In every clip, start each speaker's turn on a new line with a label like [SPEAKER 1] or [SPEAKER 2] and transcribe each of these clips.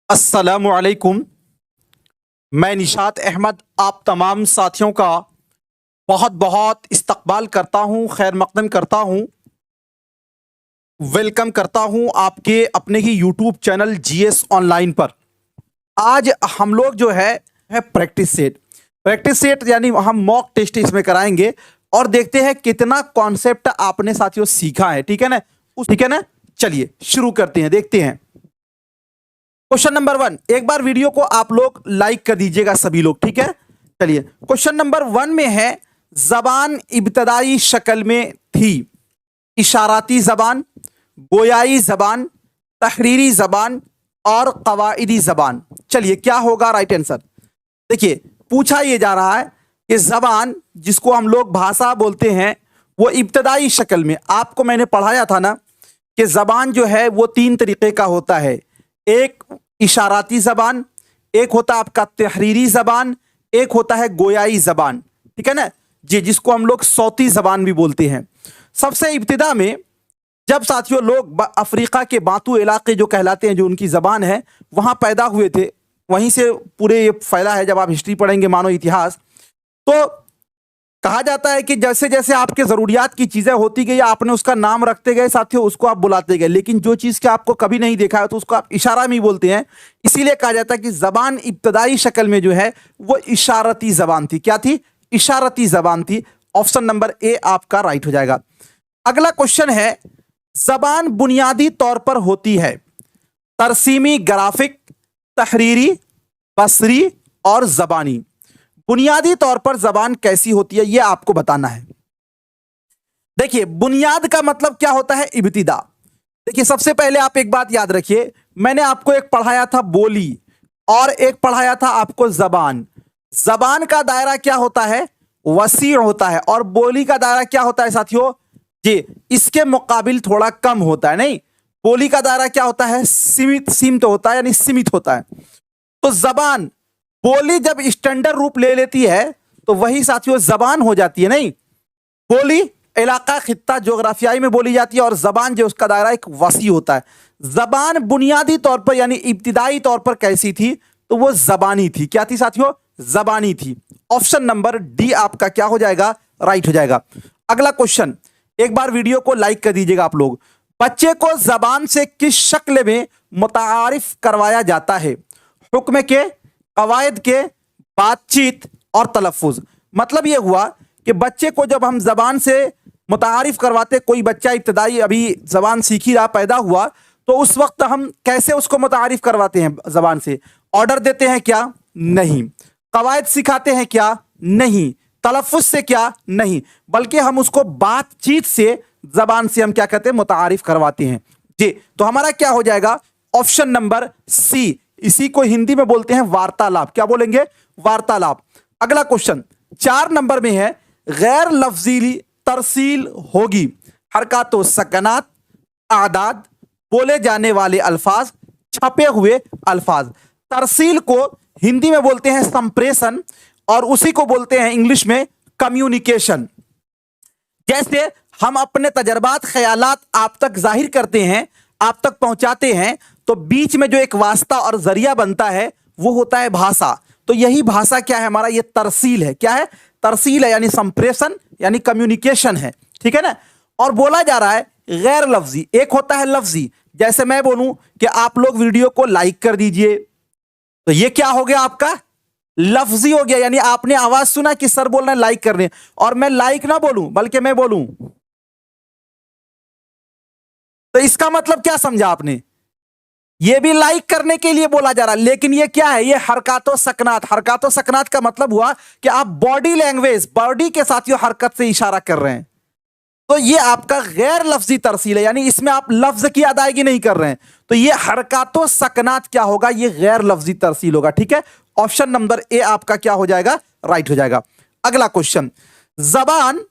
[SPEAKER 1] अस्सलामुअलैकुम। मैं निशात अहमद आप तमाम साथियों का बहुत बहुत इस्तकबाल करता हूँ, खैर मकदम करता हूँ, वेलकम करता हूँ आपके अपने ही यूट्यूब चैनल जीएस ऑनलाइन पर। आज हम लोग जो है प्रैक्टिस सेट यानी हम मॉक टेस्ट इसमें कराएंगे और देखते हैं कितना कॉन्सेप्ट आपने साथियों सीखा है। ठीक है ना, ठीक है ना। चलिए शुरू करते हैं, देखते हैं। क्वेश्चन नंबर 1, एक बार वीडियो को आप लोग लाइक कर दीजिएगा सभी लोग, ठीक है। चलिए क्वेश्चन नंबर 1 में है, जबान इब्तदाई शक्ल में थी इशाराती जबान, गोयाई जबान, तहरीरी जबान और कवाइदी जबान। चलिए क्या होगा राइट आंसर। देखिए पूछा यह जा रहा है कि जबान जिसको हम लोग भाषा बोलते हैं वो इब्तदाई शक्ल में, आपको मैंने पढ़ाया था ना कि जबान जो है वो 3 तरीके का होता है। एक इशाराती जबान, एक होता है आपका तहरीरी जबान, एक होता है गोयाई जबान। ठीक है ना जी, जिसको हम लोग सौती जबान भी बोलते हैं। सबसे इब्तिदा में जब साथियों लोग अफ्रीका के बातू इलाके जो कहलाते हैं, जो उनकी जबान है, वहां पैदा हुए थे, वहीं से पूरे ये फैला है। जब आप हिस्ट्री पढ़ेंगे, मानो इतिहास, तो कहा जाता है कि जैसे जैसे आपके जरूरियात की चीजें होती गई, आपने उसका नाम रखते गए साथियों, उसको आप बुलाते गए, लेकिन जो चीज के आपको कभी नहीं देखा है तो उसको आप इशारा में ही बोलते हैं। इसीलिए कहा जाता है कि जबान इब्तदाई शक्ल में जो है वो इशारती जबान थी। क्या थी? इशारती जबान थी। ऑप्शन नंबर ए आपका राइट हो जाएगा। अगला क्वेश्चन है, जबान बुनियादी तौर पर होती है तरसीमी, ग्राफिक, तहरीरी, बसरी और जबानी। बुनियादी तौर पर जबान कैसी होती है यह आपको बताना है। देखिए बुनियाद का मतलब क्या होता है? इब्तिदा। देखिए सबसे पहले आप एक बात याद रखिए, मैंने आपको एक पढ़ाया था बोली और एक पढ़ाया था आपको जबान। जबान का दायरा क्या होता है? वसी होता है। और बोली का दायरा क्या होता है साथियों जी? इसके मुकाबिल थोड़ा कम होता है। नहीं, बोली का दायरा क्या होता है? सीमित होता है, यानी सीमित होता है। तो जबान, बोली जब स्टैंडर्ड रूप ले लेती है तो वही साथियों जबान हो जाती है। नहीं, बोली इलाका, खित्ता, ज्योग्राफियाई में बोली जाती है और जबान जो उसका दायरा एक वसी होता है। जबान बुनियादी तौर पर यानी इब्तिदाई तौर पर कैसी थी? तो वो जबानी थी। क्या थी साथियों? जबानी थी। ऑप्शन नंबर डी आपका क्या हो जाएगा? राइट हो जाएगा। अगला क्वेश्चन, एक बार वीडियो को लाइक कर दीजिएगा आप लोग। बच्चे को जबान से किस शक्ल में मुतारिफ करवाया जाता है? हुक्म के, कवायद के, बातचीत और तलफ़ुज़। मतलब यह हुआ कि बच्चे को जब हम जबान से मुतारिफ करवाते, कोई बच्चा इब्तदाई अभी जबान सीख ही रहा, पैदा हुआ, तो उस वक्त हम कैसे उसको मुतारिफ करवाते हैं जबान से? ऑर्डर देते हैं क्या? नहीं। कवायद सिखाते हैं क्या? नहीं। तलफ़ुज़ से क्या? नहीं। बल्कि हम उसको बातचीत से, जबान से हम क्या कहते हैं? मुतारिफ करवाते हैं जी। तो हमारा क्या हो जाएगा? Option number C. इसी को हिंदी में बोलते हैं वार्तालाप। क्या बोलेंगे? वार्तालाप। अगला क्वेश्चन 4 नंबर में है, गैर लफ्जीली तरसील होगी हरकत सकनात, आदाद, बोले जाने वाले अल्फाज, छपे हुए अल्फाज। तरसील को हिंदी में बोलते हैं संप्रेषण और उसी को बोलते हैं इंग्लिश में कम्युनिकेशन। जैसे हम अपने तजर्बात, ख्यालात आप तक जाहिर करते हैं, आप तक पहुंचाते हैं, तो बीच में जो एक वास्ता और जरिया बनता है वो होता है भाषा। तो यही भाषा क्या है हमारा? ये तरसील है। क्या है? तरसील है, यानी संप्रेषण, यानी कम्युनिकेशन है। ठीक है ना। और बोला जा रहा है गैर लफ्जी, एक होता है लफ्जी। जैसे मैं बोलूं कि आप लोग वीडियो को लाइक कर दीजिए, तो ये क्या हो गया आपका? लफ्जी हो गया। यानी आपने आवाज सुना कि सर बोल रहे हैं लाइक करने, और मैं लाइक ना बोलूं बल्कि मैं बोलूं, तो इसका मतलब क्या समझा आपने? ये भी लाइक करने के लिए बोला जा रहा है, लेकिन ये क्या है? ये हरकतो सकनात। हरकतो सकनात का मतलब हुआ कि आप बॉडी लैंग्वेज, बॉडी के साथ ये हरकत से इशारा कर रहे हैं। तो ये आपका गैर लफ्जी तरसील है, यानी इसमें आप लफ्ज की अदायगी नहीं कर रहे हैं। तो ये हरकतो सकनात क्या होगा? ये गैर लफ्जी तरसील होगा। ठीक है, ऑप्शन नंबर ए आपका क्या हो जाएगा? राइट हो जाएगा। अगला क्वेश्चन, जबान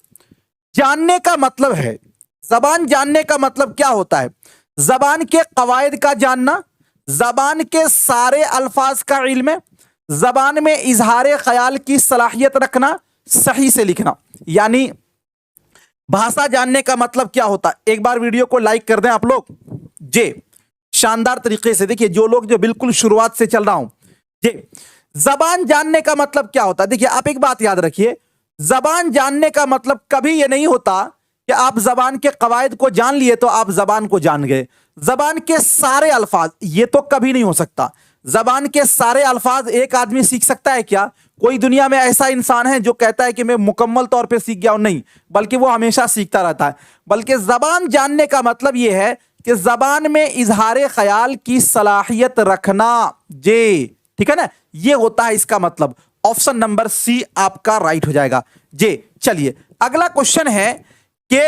[SPEAKER 1] जानने का मतलब है, जबान जानने का मतलब क्या होता है? जबान के कवायद का जानना, जबान के सारे अल्फाज का इल्म, जबान में इजहार ख्याल की सलाहियत रखना, सही से लिखना। यानी भाषा जानने का मतलब क्या होता है? एक बार वीडियो को लाइक कर दें आप लोग जी। शानदार तरीके से। देखिए जो लोग जो बिल्कुल शुरुआत से चल रहा हूं जी, जबान जानने का मतलब क्या होता है? देखिए आप एक बात याद रखिए, जबान जानने का मतलब कभी यह नहीं होता कि आप जबान के कवायद को जान लिए तो आप जबान को जान गए। जबान के सारे अल्फाज, ये तो कभी नहीं हो सकता। जबान के सारे अल्फाज एक आदमी सीख सकता है क्या? कोई दुनिया में ऐसा इंसान है जो कहता है कि मैं मुकम्मल तौर पे सीख गया हूं? नहीं, बल्कि वो हमेशा सीखता रहता है। बल्कि जबान जानने का मतलब यह है कि जबान में इजहार ख्याल की सलाहियत रखना। जे ठीक है ना, ये होता है इसका मतलब। ऑप्शन नंबर सी आपका राइट हो जाएगा। जे चलिए अगला क्वेश्चन है कि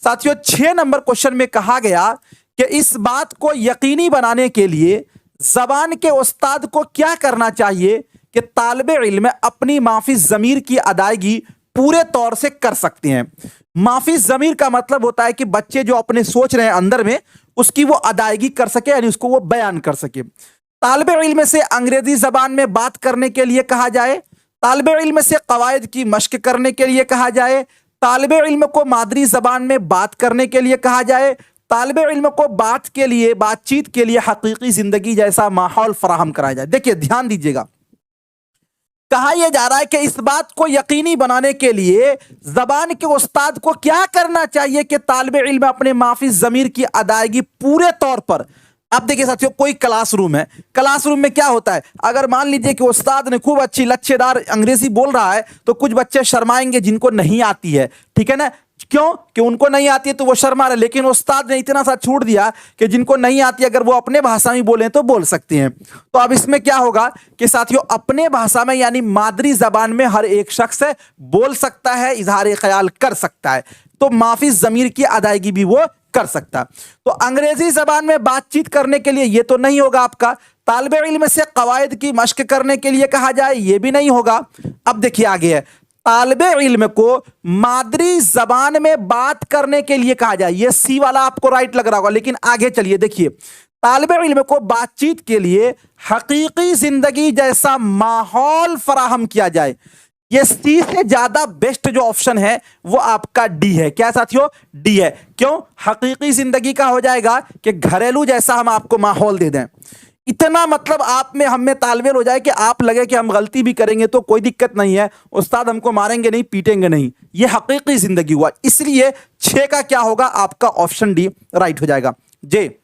[SPEAKER 1] साथियों 6 नंबर क्वेश्चन में कहा गया कि इस बात को यकीनी बनाने के लिए जबान के उस्ताद को क्या करना चाहिए कि तालिबे इल्म अपनी माफी जमीर की अदायगी पूरे तौर से कर सकते हैं। माफी जमीर का मतलब होता है कि बच्चे जो अपने सोच रहे हैं अंदर में, उसकी वो अदायगी कर सके, यानी उसको वो बयान कर सके। तालिबे इल्म से अंग्रेजी जबान में बात करने के लिए कहा जाए, तालिबे इल्म से कवायद की मश्क करने के लिए कहा जाए, तालिबे इल्म को मादरी जबान में बात करने के लिए कहा जाए, तालिबे इल्म को बातचीत के लिए हकीकी जिंदगी जैसा माहौल फराहम कराया जाए। देखिए ध्यान दीजिएगा, कहा यह जा रहा है कि इस बात को यकीनी बनाने के लिए जबान के उस्ताद को क्या करना चाहिए कि तालिबे इल्म अपने माफी जमीर की अदायगी पूरे तौर पर। अब देखिए साथियों, कोई क्लासरूम है, क्लासरूम में क्या होता है, अगर मान लीजिए कि उस्ताद ने खूब अच्छी लच्छेदार अंग्रेजी बोल रहा है तो कुछ बच्चे शर्माएंगे जिनको नहीं आती है, ठीक है ना। क्यों? कि उनको नहीं आती है तो वो शर्मा रहे, लेकिन उस्ताद ने इतना सा छूट दिया कि जिनको नहीं आती अगर वो अपने भाषा में बोले तो बोल सकते हैं। तो अब इसमें क्या होगा कि साथियों अपने भाषा में यानी मादरी जबान में हर एक शख्स बोल सकता है, इजहार ख्याल कर सकता है, तो माफी जमीर की अदायगी भी वो कर सकता। तो अंग्रेजी जबान में बातचीत करने के लिए ये तो नहीं होगा आपका। तालिबे इल्म से कवायद की मश्क करने के लिए कहा जाए, ये भी नहीं होगा। अब देखिए आगे है, तालिबे इल्म को मादरी जबान में बात करने के लिए कहा जाए, ये सी वाला आपको राइट लग रहा होगा, लेकिन आगे चलिए देखिए, तालिबे इल्म को बातचीत के लिए हकीकी जिंदगी जैसा माहौल फराहम किया जाए, ये सी से ज्यादा बेस्ट जो ऑप्शन है वो आपका डी है। क्या साथियों? डी है। क्यों? हकीकी जिंदगी का हो जाएगा कि घरेलू जैसा हम आपको माहौल दे दें, इतना मतलब आप में हम में तालमेल हो जाए कि आप लगे कि हम गलती भी करेंगे तो कोई दिक्कत नहीं है, उस्ताद हमको मारेंगे नहीं, पीटेंगे नहीं, ये हकीकी जिंदगी हुआ। इसलिए 6 का क्या होगा आपका? ऑप्शन डी राइट हो जाएगा। जे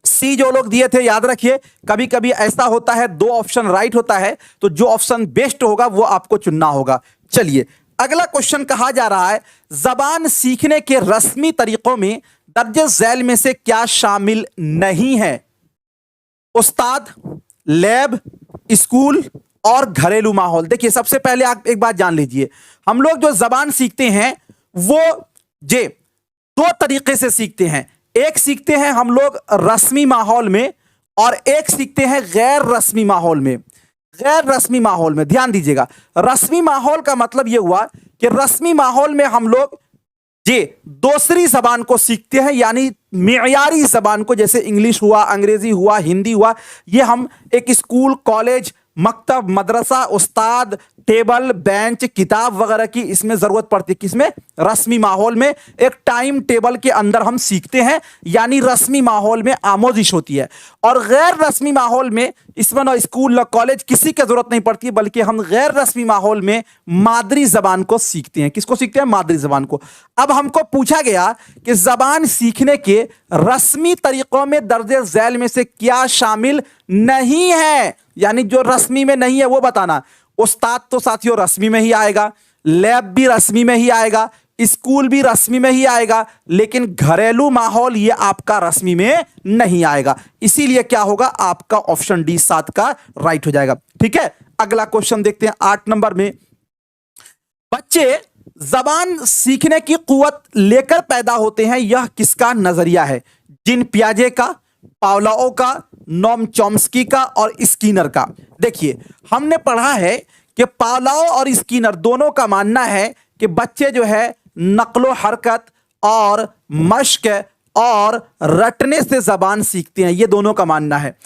[SPEAKER 1] सी जो लोग दिए थे याद रखिए, कभी कभी ऐसा होता है 2 ऑप्शन राइट होता है तो जो ऑप्शन बेस्ट होगा वो आपको चुनना होगा। चलिए अगला क्वेश्चन कहा जा रहा है, जबान सीखने के रस्मी तरीकों में दर्ज झैल में से क्या शामिल नहीं है? उस्ताद, लैब, स्कूल और घरेलू माहौल। देखिए सबसे पहले आप एक बात जान लीजिए, हम लोग जो जबान सीखते हैं वो 2 तरीके से सीखते हैं। एक सीखते हैं हम लोग रस्मी माहौल में और एक सीखते हैं गैर रस्मी माहौल में। गैर रस्मी माहौल में ध्यान दीजिएगा, रस्मी माहौल का मतलब यह हुआ कि रस्मी माहौल में हम लोग दूसरी जबान को सीखते हैं, यानी मेयारी जबान को, जैसे इंग्लिश हुआ, अंग्रेजी हुआ, हिंदी हुआ, ये हम एक स्कूल, कॉलेज, मकतब, मदरसा, उस्ताद, टेबल, बेंच, किताब वगैरह की इसमें जरूरत पड़ती है। किसमें? रस्मी माहौल में। एक टाइम टेबल के अंदर हम सीखते हैं, यानी रस्मी माहौल में आमोजिश होती है। और गैर रस्मी माहौल में इसमें ना स्कूल ना कॉलेज किसी की जरूरत नहीं पड़ती, बल्कि हम गैर रस्मी माहौल में मादरी जबान को सीखते हैं। किसको सीखते हैं? मादरी जबान को। अब हमको पूछा गया कि जबान सीखने के रस्मी तरीकों में दर्ज झैल में से क्या शामिल नहीं है, यानी जो रस्मी में नहीं है वो बताना। उस्ताद तो साथियों रस्मी में ही आएगा, लैब भी रस्मी में ही आएगा, स्कूल भी रस्मी में ही आएगा, लेकिन घरेलू माहौल ये आपका रस्मी में नहीं आएगा। इसीलिए क्या होगा? आपका ऑप्शन डी 7 का राइट हो जाएगा। ठीक है, अगला क्वेश्चन देखते हैं 8 नंबर में। बच्चे जबान सीखने की कुव्वत लेकर पैदा होते हैं, यह किसका नजरिया है? जिन पियाजे का, पावलोव का, नोम चॉम्स्की का और स्किनर का। देखिए हमने पढ़ा है कि पावलोव और स्किनर दोनों का मानना है कि बच्चे जो है नकलो हरकत और मश्क और रटने से जबान सीखते हैं, ये दोनों का मानना है।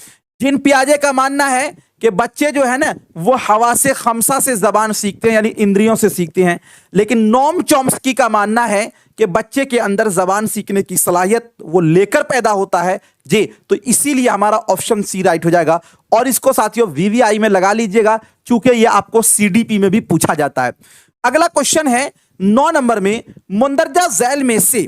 [SPEAKER 1] जिन पियाजे का मानना है कि बच्चे जो है ना वो हवा से खमसा से जबान सीखते हैं, यानी इंद्रियों से सीखते हैं, लेकिन नोम चॉम्स्की का मानना है कि बच्चे के अंदर जबान सीखने की सलाहियत वो लेकर पैदा होता है जी। तो इसीलिए हमारा ऑप्शन सी राइट हो जाएगा। और इसको साथियों वीवीआई में लगा लीजिएगा, चूंकि ये आपको सीडीपी में भी पूछा जाता है। अगला क्वेश्चन है 9 नंबर में, मुंदरजा झैल में से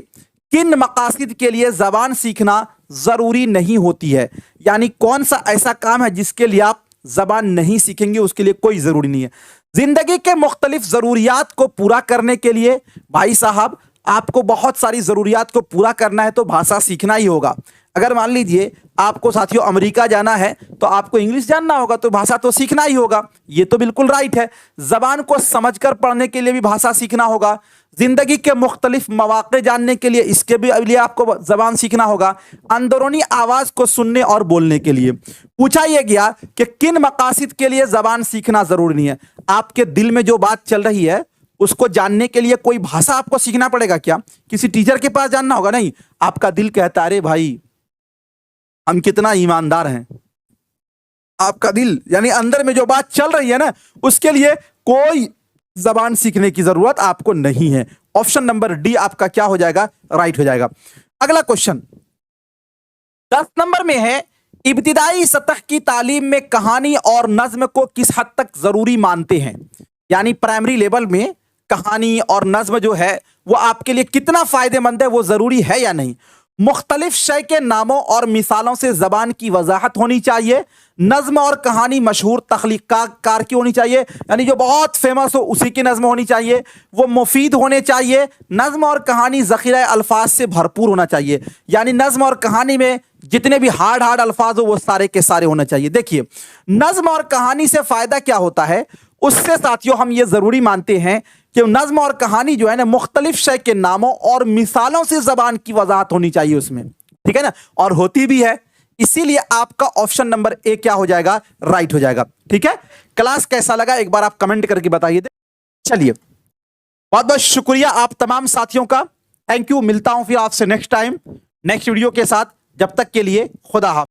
[SPEAKER 1] किन मकासद के लिए जबान सीखना जरूरी नहीं होती है? यानी कौन सा ऐसा काम है जिसके लिए आप जबान नहीं सीखेंगे, उसके लिए कोई जरूरी नहीं है। जिंदगी के मुख्तलिफ जरूरियात को पूरा करने के लिए भाई साहब आपको बहुत सारी जरूरियात को पूरा करना है तो भाषा सीखना ही होगा। अगर मान लीजिए आपको साथियों अमेरिका जाना है तो आपको इंग्लिश जानना होगा, तो भाषा तो सीखना ही होगा। ये तो बिल्कुल राइट है। जबान को समझकर पढ़ने के लिए भी भाषा सीखना होगा। जिंदगी के मुख्तलिफ मौके जानने के लिए इसके भी लिए आपको जबान सीखना होगा। अंदरूनी आवाज को सुनने और बोलने के लिए पूछा यह गया कि किन मकासद के लिए जबान सीखना जरूरी नहीं है। आपके दिल में जो बात चल रही है उसको जानने के लिए कोई भाषा आपको सीखना पड़ेगा क्या? किसी टीचर के पास जानना होगा? नहीं। आपका दिल कहता है अरे भाई हम कितना ईमानदार हैं। आपका दिल यानी अंदर में जो बात चल रही है ना, उसके लिए कोई जबान सीखने की जरूरत आपको नहीं है। ऑप्शन नंबर डी आपका क्या हो जाएगा? राइट हो जाएगा। अगला क्वेश्चन 10 नंबर में है, इब्तिदाई सतह की तालीम में कहानी और नज्म को किस हद तक जरूरी मानते हैं? यानी प्राइमरी लेवल में कहानी और नज्म जो है वो आपके लिए कितना फायदेमंद है, वो जरूरी है या नहीं? मुख्तलिफ शय के नामों और मिसालों से जबान की वजाहत होनी चाहिए। नज्म और कहानी मशहूर तख्लीकार की होनी चाहिए, यानी जो बहुत फेमस हो उसी की नज्म होनी चाहिए। वो मुफीद होने चाहिए। नज्म और कहानी ज़ख़ीरा अल्फाज से भरपूर होना चाहिए, यानी नज्म और कहानी में जितने भी हार्ड अल्फाज हो वो सारे के सारे होने चाहिए। देखिए नज्म और कहानी से फ़ायदा क्या होता है, उससे साथियों हम ये ज़रूरी मानते हैं कि नज्म और कहानी जो है ना मुख्तलिफ शय के नामों और मिसालों से जबान की वजाहत होनी चाहिए उसमें, ठीक है ना, और होती भी है। इसीलिए आपका ऑप्शन नंबर ए क्या हो जाएगा? राइट हो जाएगा। ठीक है, क्लास कैसा लगा एक बार आप कमेंट करके बताइए। चलिए बहुत बहुत शुक्रिया आप तमाम साथियों का। Thank you. मिलता हूं फिर आपसे नेक्स्ट टाइम नेक्स्ट वीडियो के साथ। जब तक के लिए खुदा हाफ़िज़।